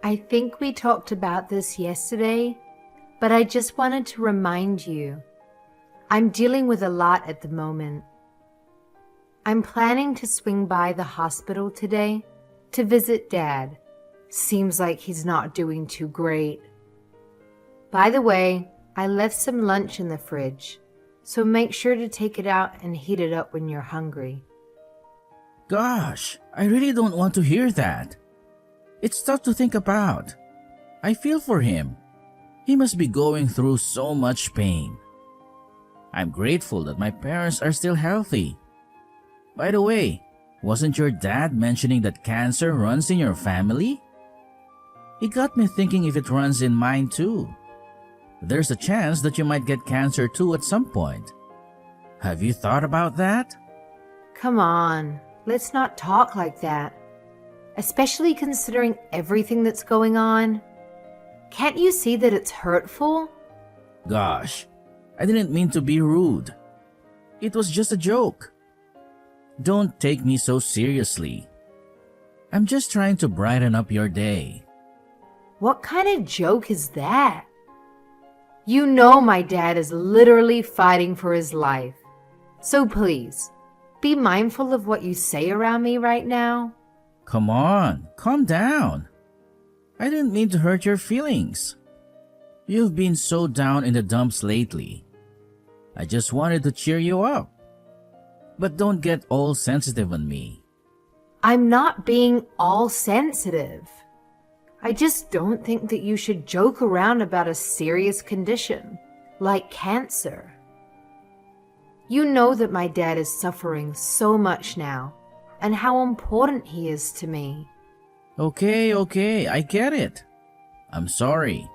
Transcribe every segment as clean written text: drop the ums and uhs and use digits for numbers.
I think we talked about this yesterday, but I just wanted to remind you. I'm dealing with a lot at the moment. I'm planning to swing by the hospital today to visit Dad. Seems like he's not doing too great. By the way, I left some lunch in the fridge, so make sure to take it out and heat it up when you're hungry. Gosh, I really don't want to hear that. It's tough to think about. I feel for him. He must be going through so much pain. I'm grateful that my parents are still healthy. By the way, wasn't your dad mentioning that cancer runs in your family? It got me thinking if it runs in mine too. There's a chance that you might get cancer too at some point. Have you thought about that? Come on, let's not talk like that. Especially considering everything that's going on. Can't you see that it's hurtful? Gosh, I didn't mean to be rude. It was just a joke. Don't take me so seriously. I'm just trying to brighten up your day. What kind of joke is that? You know my dad is literally fighting for his life. So please, be mindful of what you say around me right now. Come on, calm down. I didn't mean to hurt your feelings. You've been so down in the dumps lately. I just wanted to cheer you up. But don't get all sensitive on me. I'm not being all sensitive. I just don't think that you should joke around about a serious condition, like cancer. You know that my dad is suffering so much now, and how important he is to me. Okay, I get it. I'm sorry.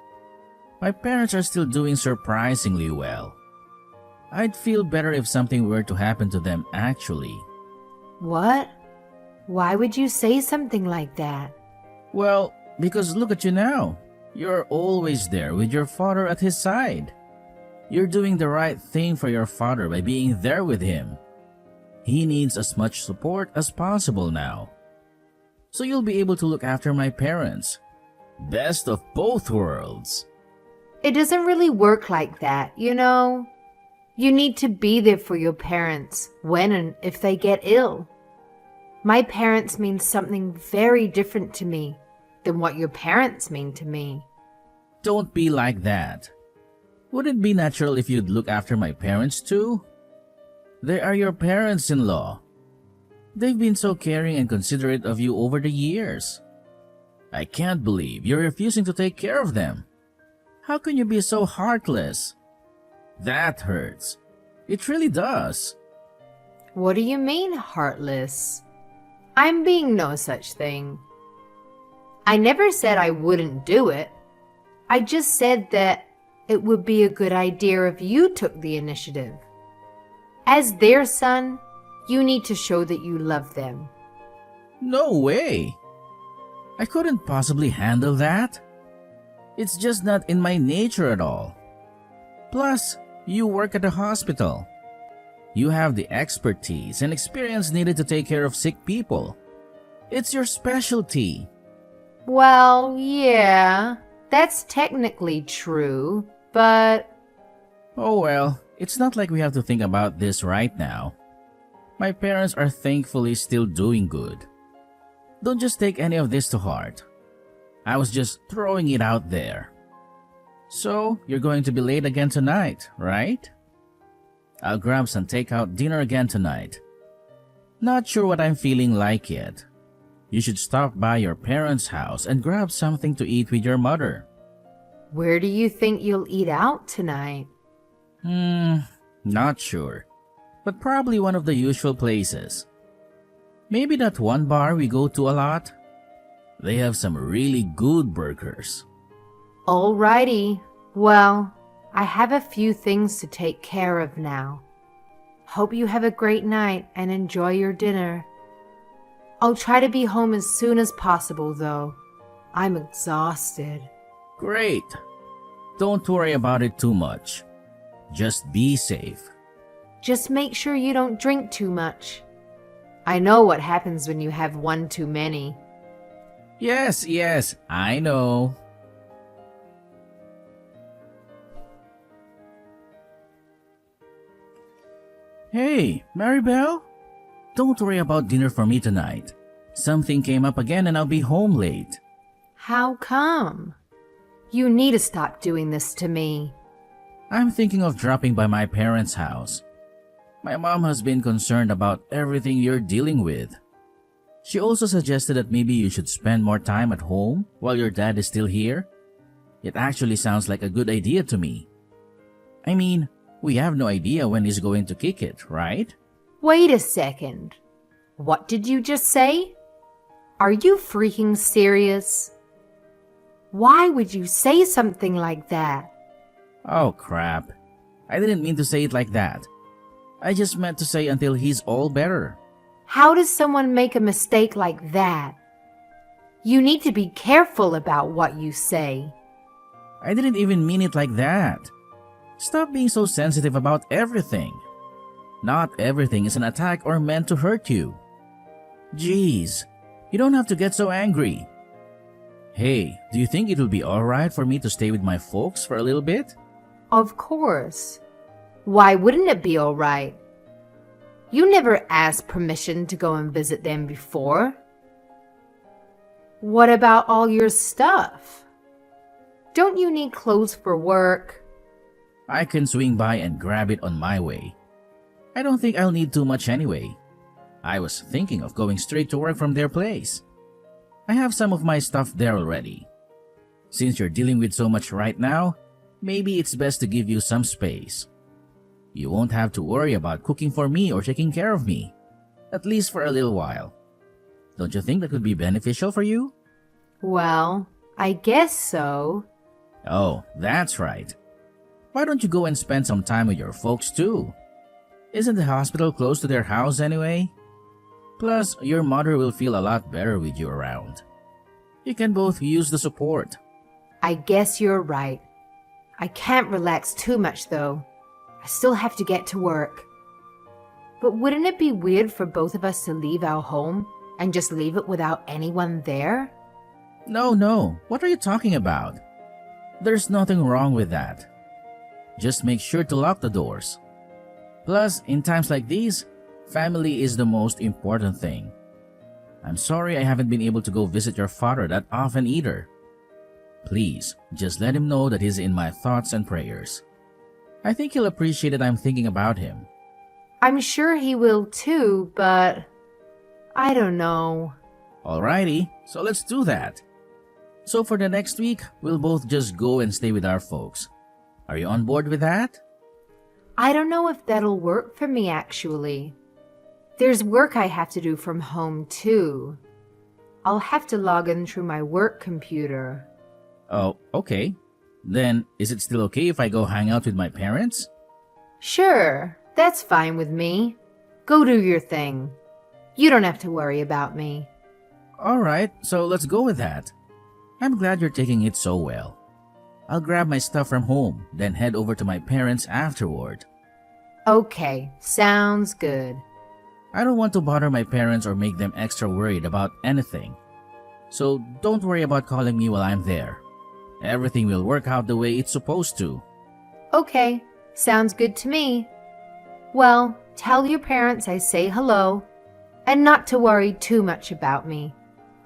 My parents are still doing surprisingly well. I'd feel better if something were to happen to them actually. What? Why would you say something like that? Well, because look at you now. You're always there with your father at his side. You're doing the right thing for your father by being there with him. He needs as much support as possible now. So you'll be able to look after my parents. Best of both worlds. It doesn't really work like that, you know? You need to be there for your parents when and if they get ill. My parents mean something very different to me than what your parents mean to me. Don't be like that. Would it be natural if you'd look after my parents too? They are your parents-in-law. They've been so caring and considerate of you over the years. I can't believe you're refusing to take care of them. How can you be so heartless? That hurts. It really does. What do you mean, heartless? I'm being no such thing. I never said I wouldn't do it. I just said that it would be a good idea if you took the initiative. As their son, you need to show that you love them. No way. I couldn't possibly handle that. It's just not in my nature at all. Plus, you work at a hospital. You have the expertise and experience needed to take care of sick people. It's your specialty. Well, yeah, that's technically true, but... Oh well, it's not like we have to think about this right now. My parents are thankfully still doing good. Don't just take any of this to heart. I was just throwing it out there. So, you're going to be late again tonight, right? I'll grab some takeout dinner again tonight. Not sure what I'm feeling like yet. You should stop by your parents' house and grab something to eat with your mother. Where do you think you'll eat out tonight? Not sure. But probably one of the usual places. Maybe that one bar we go to a lot. They have some really good burgers. Alrighty. Well, I have a few things to take care of now. Hope you have a great night and enjoy your dinner. I'll try to be home as soon as possible, though. I'm exhausted. Great. Don't worry about it too much. Just be safe. Just make sure you don't drink too much. I know what happens when you have one too many. Yes, yes, I know. Hey, Maribel? Don't worry about dinner for me tonight. Something came up again and I'll be home late. How come? You need to stop doing this to me. I'm thinking of dropping by my parents' house. My mom has been concerned about everything you're dealing with. She also suggested that maybe you should spend more time at home while your dad is still here. It actually sounds like a good idea to me. I mean, we have no idea when he's going to kick it, right? Wait a second. What did you just say? Are you freaking serious? Why would you say something like that? Oh crap. I didn't mean to say it like that. I just meant to say until he's all better. How does someone make a mistake like that? You need to be careful about what you say. I didn't even mean it like that. Stop being so sensitive about everything. Not everything is an attack or meant to hurt you. Jeez, you don't have to get so angry. Hey, do you think it will be alright for me to stay with my folks for a little bit? Of course. Why wouldn't it be all right? You never asked permission to go and visit them before. What about all your stuff? Don't you need clothes for work? I can swing by and grab it on my way. I don't think I'll need too much anyway. I was thinking of going straight to work from their place. I have some of my stuff there already. Since you're dealing with so much right now, maybe it's best to give you some space. You won't have to worry about cooking for me or taking care of me, at least for a little while. Don't you think that would be beneficial for you? Well, I guess so. Oh, that's right. Why don't you go and spend some time with your folks too? Isn't the hospital close to their house anyway? Plus, your mother will feel a lot better with you around. You can both use the support. I guess you're right. I can't relax too much though. I still have to get to work. But wouldn't it be weird for both of us to leave our home and just leave it without anyone there? No. What are you talking about? There's nothing wrong with that. Just make sure to lock the doors. Plus, in times like these, family is the most important thing. I'm sorry I haven't been able to go visit your father that often either. Please, just let him know that he's in my thoughts and prayers. I think he'll appreciate that I'm thinking about him. I'm sure he will too, but I don't know. Alrighty, so let's do that. So for the next week, we'll both just go and stay with our folks. Are you on board with that? I don't know if that'll work for me actually. There's work I have to do from home too. I'll have to log in through my work computer. Oh, okay. Then, is it still okay if I go hang out with my parents? Sure, that's fine with me. Go do your thing. You don't have to worry about me. Alright, so let's go with that. I'm glad you're taking it so well. I'll grab my stuff from home, then head over to my parents afterward. Okay, sounds good. I don't want to bother my parents or make them extra worried about anything. So don't worry about calling me while I'm there. Everything will work out the way it's supposed to. Okay, sounds good to me. Well, tell your parents I say hello, and not to worry too much about me.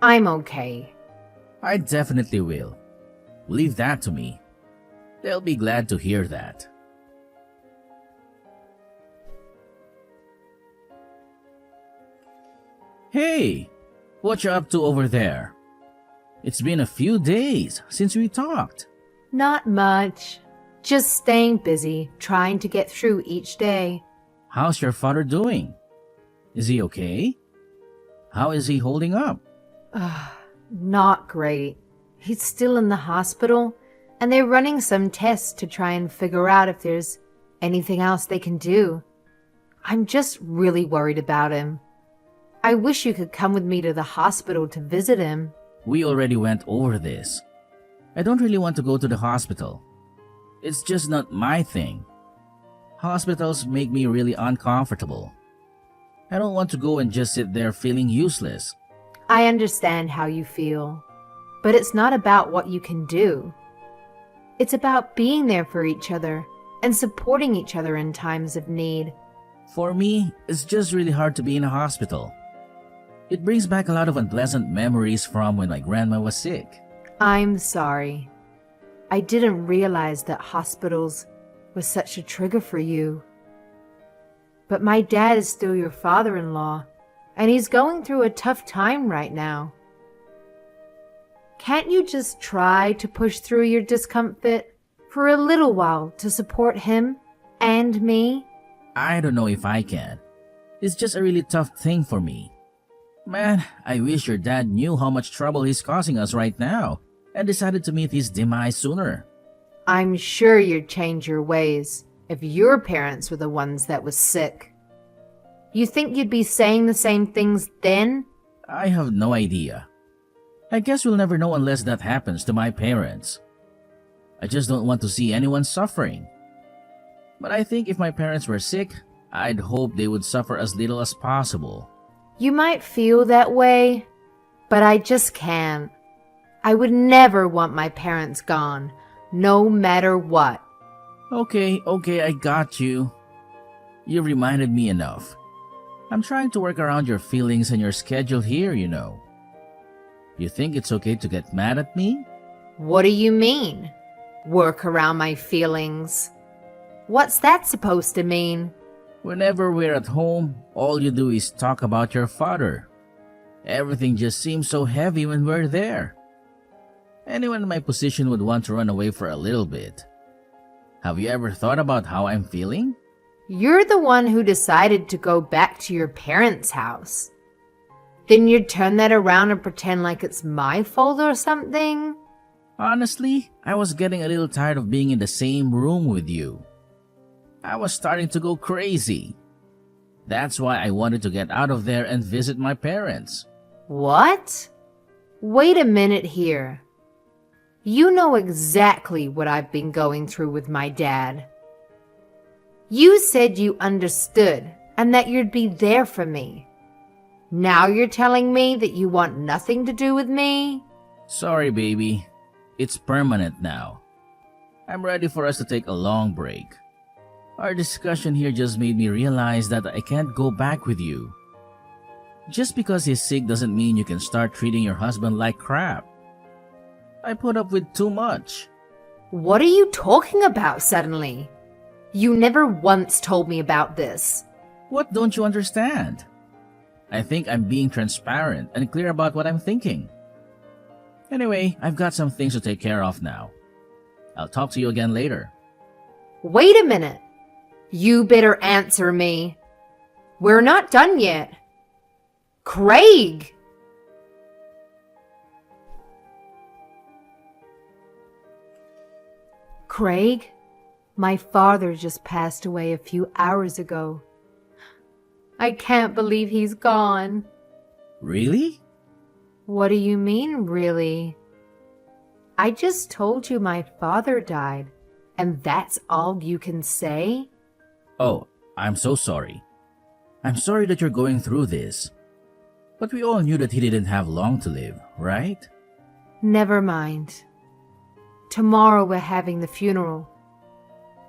I'm okay. I definitely will. Leave that to me. They'll be glad to hear that. Hey, what you up to over there? It's been a few days since we talked. Not much. Just staying busy, trying to get through each day. How's your father doing? Is he okay? How is he holding up? Not great. He's still in the hospital, and they're running some tests to try and figure out if there's anything else they can do. I'm just really worried about him. I wish you could come with me to the hospital to visit him. We already went over this. I don't really want to go to the hospital. It's just not my thing. Hospitals make me really uncomfortable. I don't want to go and just sit there feeling useless. I understand how you feel. but it's not about what you can do. It's about being there for each other and supporting each other in times of need. For me, it's just really hard to be in a hospital. It brings back a lot of unpleasant memories from when my grandma was sick. I'm sorry. I didn't realize that hospitals was such a trigger for you. But my dad is still your father-in-law, and he's going through a tough time right now. Can't you just try to push through your discomfort for a little while to support him and me? I don't know if I can. It's just a really tough thing for me. Man, I wish your dad knew how much trouble he's causing us right now and decided to meet his demise sooner. I'm sure you'd change your ways if your parents were the ones that was sick. You think you'd be saying the same things then? I have no idea. I guess we'll never know unless that happens to my parents. I just don't want to see anyone suffering. But I think if my parents were sick, I'd hope they would suffer as little as possible. You might feel that way, but I just can't. I would never want my parents gone, no matter what. Okay, I got you. You've reminded me enough. I'm trying to work around your feelings and your schedule here, you know. You think it's okay to get mad at me? What do you mean? Work around my feelings? What's that supposed to mean? Whenever we're at home, all you do is talk about your father. Everything just seems so heavy when we're there. Anyone in my position would want to run away for a little bit. Have you ever thought about how I'm feeling? You're the one who decided to go back to your parents' house. Then you'd turn that around and pretend like it's my fault or something? Honestly, I was getting a little tired of being in the same room with you. I was starting to go crazy. That's why I wanted to get out of there and visit my parents. What? Wait a minute here. You know exactly what I've been going through with my dad. You said you understood and that you'd be there for me. Now you're telling me that you want nothing to do with me? Sorry, baby. It's permanent now. I'm ready for us to take a long break. Our discussion here just made me realize that I can't go back with you. Just because he's sick doesn't mean you can start treating your husband like crap. I put up with too much. What are you talking about suddenly? You never once told me about this. What don't you understand? I think I'm being transparent and clear about what I'm thinking. Anyway, I've got some things to take care of now. I'll talk to you again later. Wait a minute. You better answer me. We're not done yet. Craig! Craig, my father just passed away a few hours ago. I can't believe he's gone. Really? What do you mean, really? I just told you my father died, and that's all you can say? Oh, I'm so sorry. I'm sorry that you're going through this. But we all knew that he didn't have long to live, right? Never mind. Tomorrow we're having the funeral.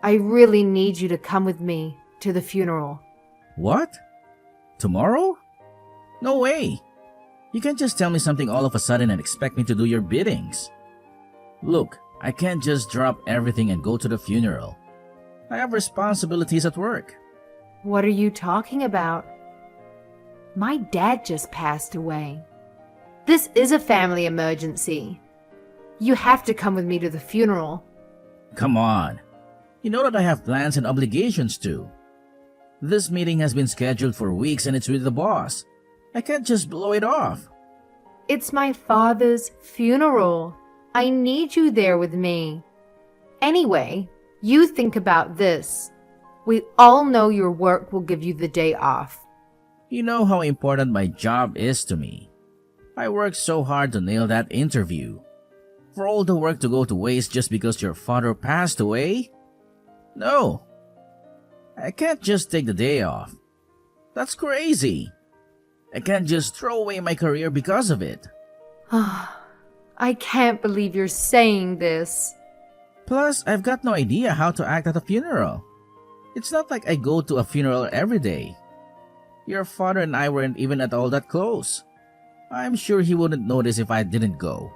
I really need you to come with me to the funeral. What? Tomorrow? No way. You can't just tell me something all of a sudden and expect me to do your biddings. Look, I can't just drop everything and go to the funeral. I have responsibilities at work. What are you talking about? My dad just passed away. This is a family emergency. You have to come with me to the funeral. Come on. You know that I have plans and obligations too. This meeting has been scheduled for weeks and it's with the boss. I can't just blow it off. It's my father's funeral. I need you there with me. Anyway, you think about this. We all know your work will give you the day off. You know how important my job is to me. I worked so hard to nail that interview. For all the work to go to waste just because your father passed away? No. I can't just take the day off. That's crazy. I can't just throw away my career because of it. I can't believe you're saying this. Plus, I've got no idea how to act at a funeral. It's not like I go to a funeral every day. Your father and I weren't even at all that close. I'm sure he wouldn't notice if I didn't go.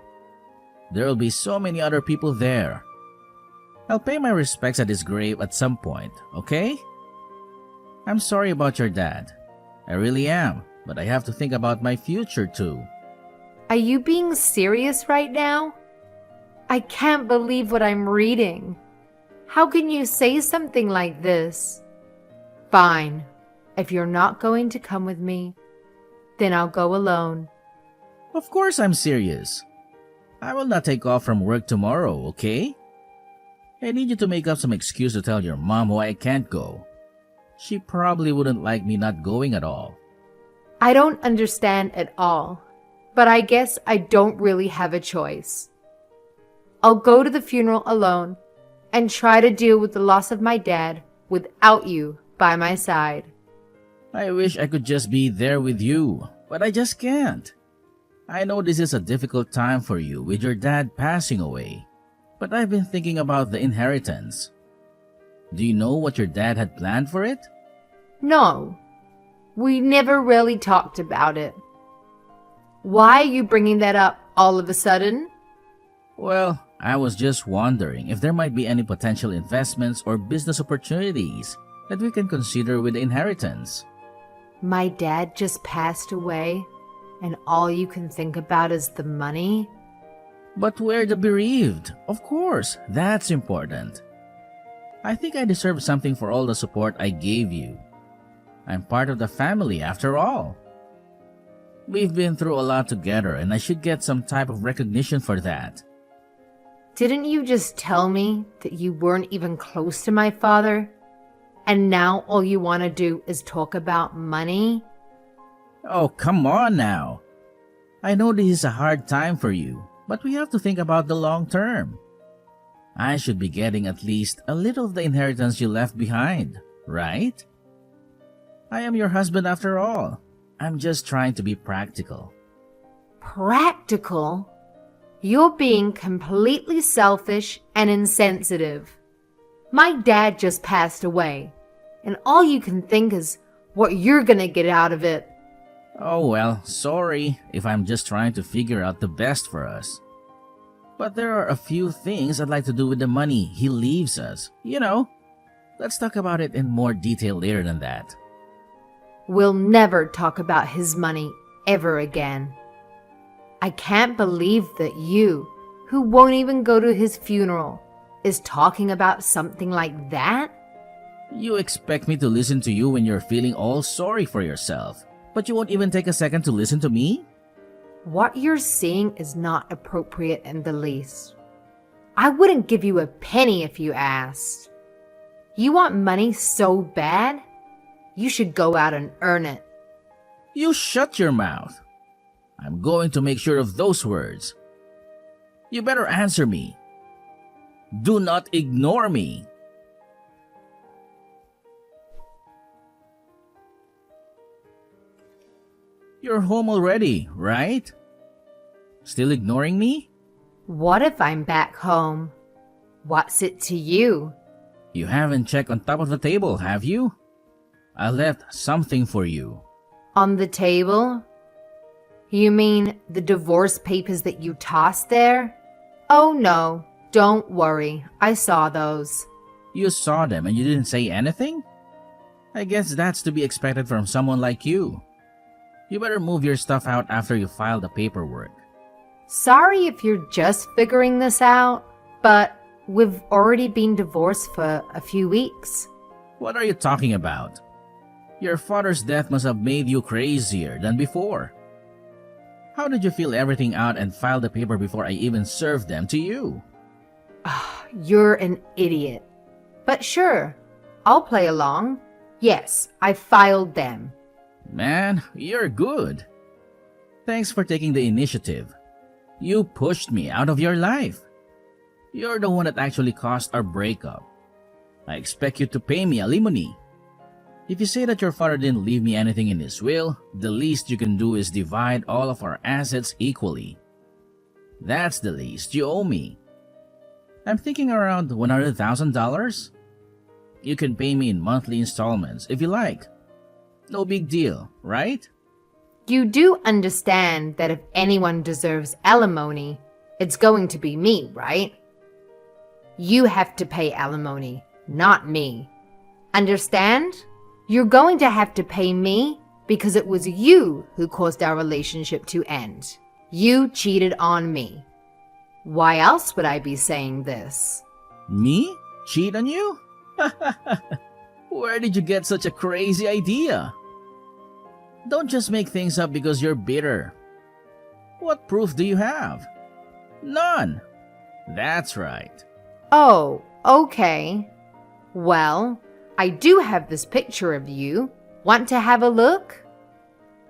There'll be so many other people there. I'll pay my respects at his grave at some point, okay? I'm sorry about your dad. I really am, but I have to think about my future too. Are you being serious right now? I can't believe what I'm reading. How can you say something like this? Fine. If you're not going to come with me, then I'll go alone. Of course I'm serious. I will not take off from work tomorrow, okay? I need you to make up some excuse to tell your mom why I can't go. She probably wouldn't like me not going at all. I don't understand at all, but I guess I don't really have a choice. I'll go to the funeral alone and try to deal with the loss of my dad without you by my side. I wish I could just be there with you, but I just can't. I know this is a difficult time for you with your dad passing away, but I've been thinking about the inheritance. Do you know what your dad had planned for it? No, we never really talked about it. Why are you bringing that up all of a sudden? Well, I was just wondering if there might be any potential investments or business opportunities that we can consider with the inheritance. My dad just passed away, and all you can think about is the money? But we're the bereaved. Of course, that's important. I think I deserve something for all the support I gave you. I'm part of the family after all. We've been through a lot together and I should get some type of recognition for that. Didn't you just tell me that you weren't even close to my father? And now all you want to do is talk about money? Oh, come on now. I know this is a hard time for you, but we have to think about the long term. I should be getting at least a little of the inheritance you left behind, right? I am your husband after all. I'm just trying to be practical. Practical? You're being completely selfish and insensitive. My dad just passed away, and all you can think is what you're gonna get out of it. Oh well, sorry if I'm just trying to figure out the best for us. But there are a few things I'd like to do with the money he leaves us. You know, let's talk about it in more detail later than that. We'll never talk about his money ever again. I can't believe that you, who won't even go to his funeral, is talking about something like that? You expect me to listen to you when you're feeling all sorry for yourself, but you won't even take a second to listen to me? What you're saying is not appropriate in the least. I wouldn't give you a penny if you asked. You want money so bad? You should go out and earn it. You shut your mouth. I'm going to make sure of those words. You better answer me. Do not ignore me. You're home already, right? Still ignoring me? What if I'm back home? What's it to you? You haven't checked on top of the table, have you? I left something for you. On the table? You mean the divorce papers that you tossed there? Oh no, don't worry. I saw those. You saw them and you didn't say anything? I guess that's to be expected from someone like you. You better move your stuff out after you file the paperwork. Sorry if you're just figuring this out, but we've already been divorced for a few weeks. What are you talking about? Your father's death must have made you crazier than before. How did you fill everything out and file the paper before I even served them to you? You're an idiot. But sure, I'll play along. Yes, I filed them. Man, you're good. Thanks for taking the initiative. You pushed me out of your life. You're the one that actually caused our breakup. I expect you to pay me alimony. If you say that your father didn't leave me anything in his will, the least you can do is divide all of our assets equally. That's the least you owe me. I'm thinking around $100,000. You can pay me in monthly installments if you like. No big deal, right? You do understand that if anyone deserves alimony, it's going to be me, right? You have to pay alimony, not me. Understand? You're going to have to pay me because it was you who caused our relationship to end. You cheated on me. Why else would I be saying this? Me? Cheat on you? Where did you get such a crazy idea? Don't just make things up because you're bitter. What proof do you have? None. That's right. Oh, okay. Well, I do have this picture of you. Want to have a look?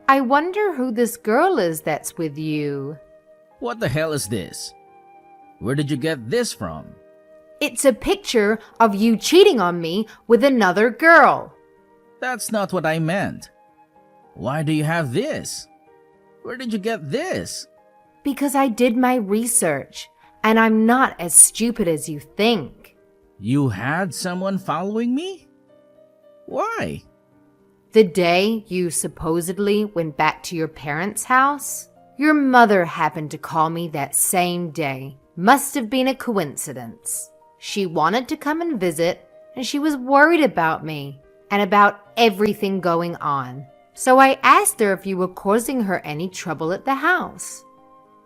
I wonder who this girl is that's with you. What the hell is this? Where did you get this from? It's a picture of you cheating on me with another girl. That's not what I meant. Why do you have this? Where did you get this? Because I did my research, and I'm not as stupid as you think. You had someone following me? Why? The day you supposedly went back to your parents' house, your mother happened to call me that same day. Must have been a coincidence. She wanted to come and visit, and she was worried about me and about everything going on. So I asked her if you were causing her any trouble at the house.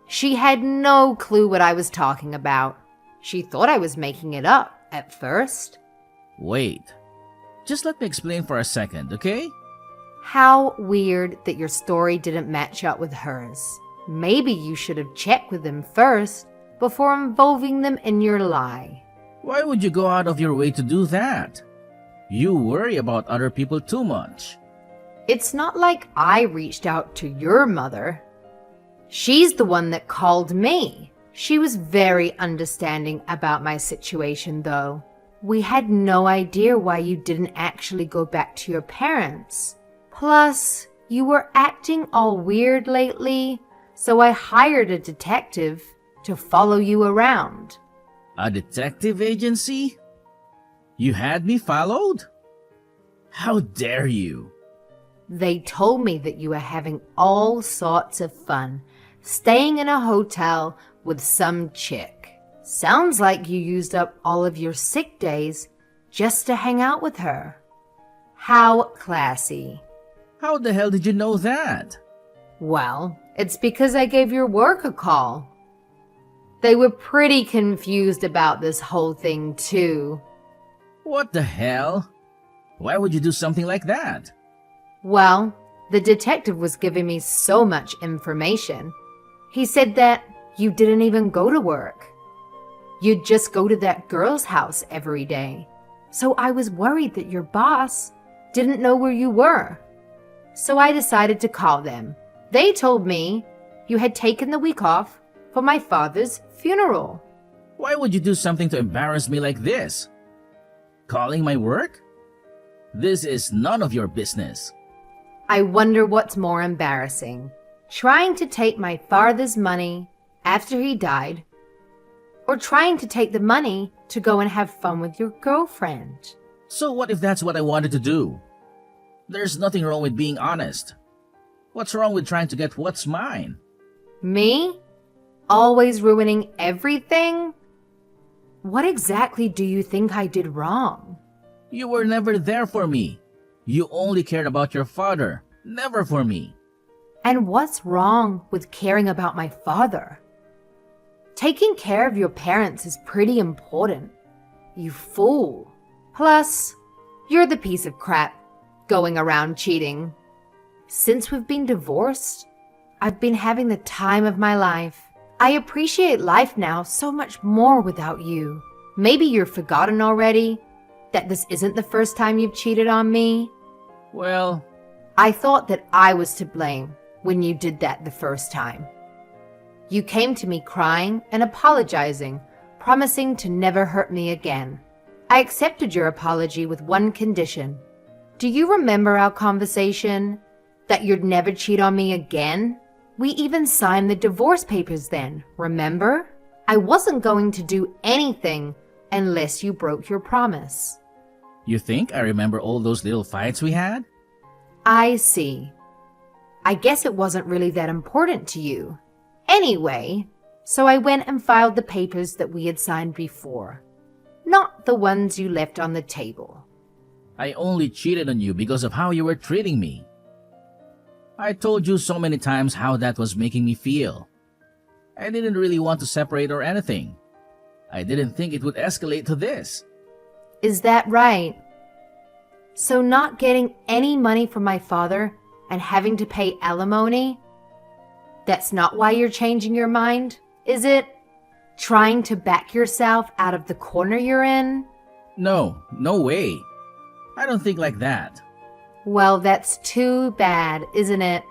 She had no clue what I was talking about. She thought I was making it up at first. Wait. Just let me explain for a second, okay? How weird that your story didn't match up with hers. Maybe you should have checked with them first before involving them in your lie. Why would you go out of your way to do that? You worry about other people too much. It's not like I reached out to your mother. She's the one that called me. She was very understanding about my situation, though. We had no idea why you didn't actually go back to your parents. Plus, you were acting all weird lately, so I hired a detective to follow you around. A detective agency? You had me followed? How dare you? They told me that you were having all sorts of fun, staying in a hotel with some chick. Sounds like you used up all of your sick days just to hang out with her. How classy. How the hell did you know that? Well, it's because I gave your work a call. They were pretty confused about this whole thing, too. What the hell? Why would you do something like that? Well, the detective was giving me so much information. He said that you didn't even go to work. You'd just go to that girl's house every day. So I was worried that your boss didn't know where you were. So I decided to call them. They told me you had taken the week off for my father's funeral. Why would you do something to embarrass me like this? Calling my work? This is none of your business. I wonder what's more embarrassing, trying to take my father's money after he died, or trying to take the money to go and have fun with your girlfriend. So what if that's what I wanted to do? There's nothing wrong with being honest. What's wrong with trying to get what's mine? Me? Always ruining everything? What exactly do you think I did wrong? You were never there for me. You only cared about your father, never for me. And what's wrong with caring about my father? Taking care of your parents is pretty important. You fool. Plus, you're the piece of crap going around cheating. Since we've been divorced, I've been having the time of my life. I appreciate life now so much more without you. Maybe you're forgotten already, that this isn't the first time you've cheated on me. Well, I thought that I was to blame when you did that the first time. You came to me crying and apologizing, promising to never hurt me again. I accepted your apology with one condition. Do you remember our conversation? That you'd never cheat on me again? We even signed the divorce papers then, remember? I wasn't going to do anything unless you broke your promise. You think I remember all those little fights we had? I see. I guess it wasn't really that important to you. Anyway, so I went and filed the papers that we had signed before, not the ones you left on the table. I only cheated on you because of how you were treating me. I told you so many times how that was making me feel. I didn't really want to separate or anything. I didn't think it would escalate to this. Is that right? So not getting any money from my father and having to pay alimony? That's not why you're changing your mind, is it? Trying to back yourself out of the corner you're in? No, no way. I don't think like that. Well, that's too bad, isn't it?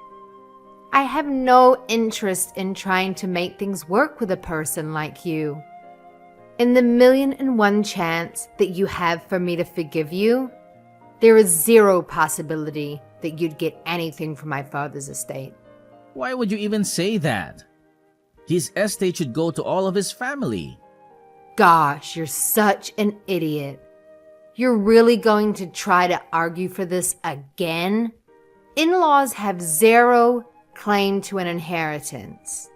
I have no interest in trying to make things work with a person like you. In the 1,000,001 chance that you have for me to forgive you, there is zero possibility that you'd get anything from my father's estate. Why would you even say that? His estate should go to all of his family. Gosh, you're such an idiot. You're really going to try to argue for this again? In-laws have zero claim to an inheritance.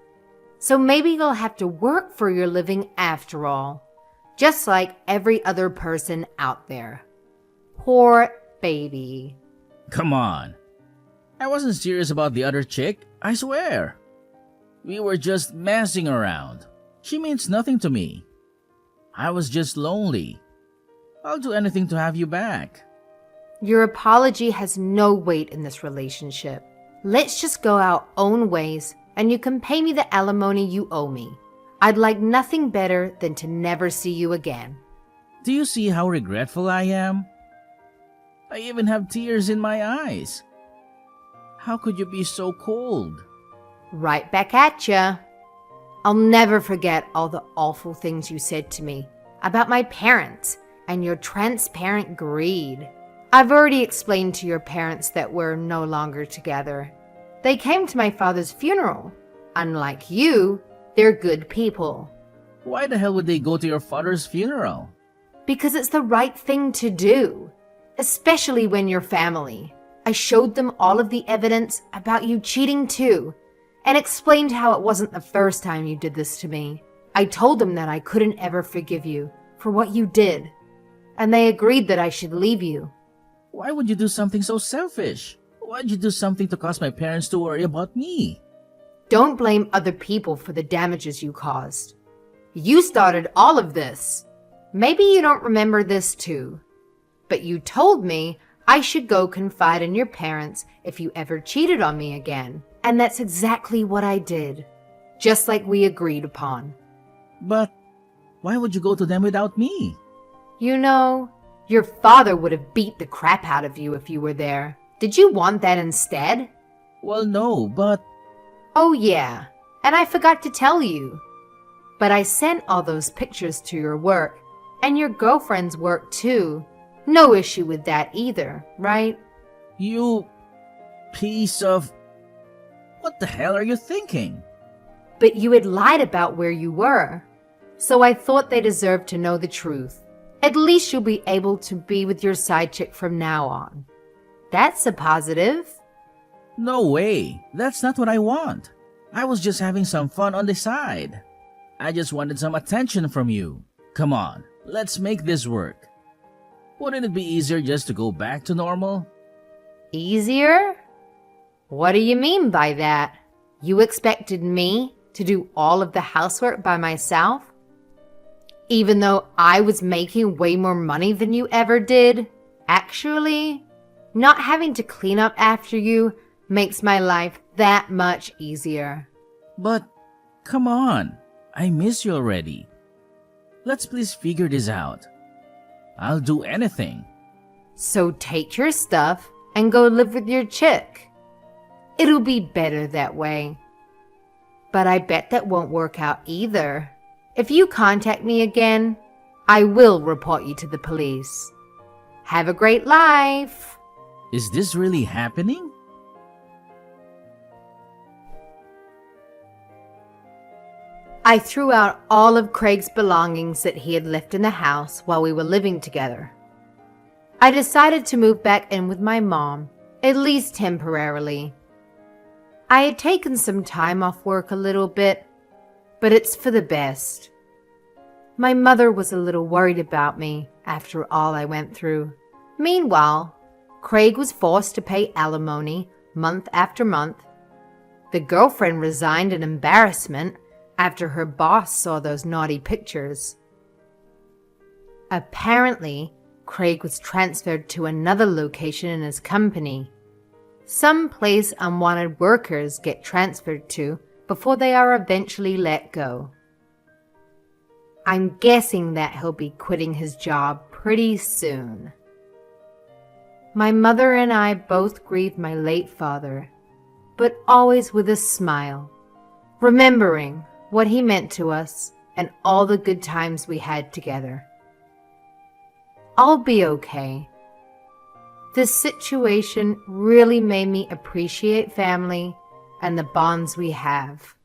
So maybe you'll have to work for your living after all, just like every other person out there. Poor baby. Come on. I wasn't serious about the other chick, I swear. We were just messing around. She means nothing to me. I was just lonely. I'll do anything to have you back. Your apology has no weight in this relationship. Let's just go our own ways and you can pay me the alimony you owe me. I'd like nothing better than to never see you again. Do you see how regretful I am? I even have tears in my eyes. How could you be so cold? Right back at ya. I'll never forget all the awful things you said to me about my parents and your transparent greed. I've already explained to your parents that we're no longer together. They came to my father's funeral. Unlike you, they're good people. Why the hell would they go to your father's funeral? Because it's the right thing to do, especially when you're family. I showed them all of the evidence about you cheating too, and explained how it wasn't the first time you did this to me. I told them that I couldn't ever forgive you for what you did, and they agreed that I should leave you. Why would you do something so selfish? Why'd you do something to cause my parents to worry about me? Don't blame other people for the damages you caused. You started all of this. Maybe you don't remember this too, but you told me I should go confide in your parents if you ever cheated on me again. And that's exactly what I did, just like we agreed upon. But why would you go to them without me? You know, your father would have beat the crap out of you if you were there. Did you want that instead? Well, no, but... Oh yeah, and I forgot to tell you. But I sent all those pictures to your work, and your girlfriend's work too. No issue with that either, right? You... piece of... What the hell are you thinking? But you had lied about where you were, so I thought they deserved to know the truth. At least you'll be able to be with your side chick from now on. That's a positive. No way. That's not what I want. I was just having some fun on the side. I just wanted some attention from you. Come on, let's make this work. Wouldn't it be easier just to go back to normal? Easier? What do you mean by that? You expected me to do all of the housework by myself? Even though I was making way more money than you ever did? Actually, not having to clean up after you makes my life that much easier. But, come on. I miss you already. Let's please figure this out. I'll do anything. So take your stuff and go live with your chick. It'll be better that way. But I bet that won't work out either. If you contact me again, I will report you to the police. Have a great life. Is this really happening? I threw out all of Craig's belongings that he had left in the house while we were living together. I decided to move back in with my mom, at least temporarily. I had taken some time off work a little bit, but it's for the best. My mother was a little worried about me after all I went through. Meanwhile, Craig was forced to pay alimony month after month. The girlfriend resigned in embarrassment after her boss saw those naughty pictures. Apparently, Craig was transferred to another location in his company, some place unwanted workers get transferred to before they are eventually let go. I'm guessing that he'll be quitting his job pretty soon. My mother and I both grieved my late father, but always with a smile, remembering what he meant to us and all the good times we had together. I'll be okay. This situation really made me appreciate family and the bonds we have.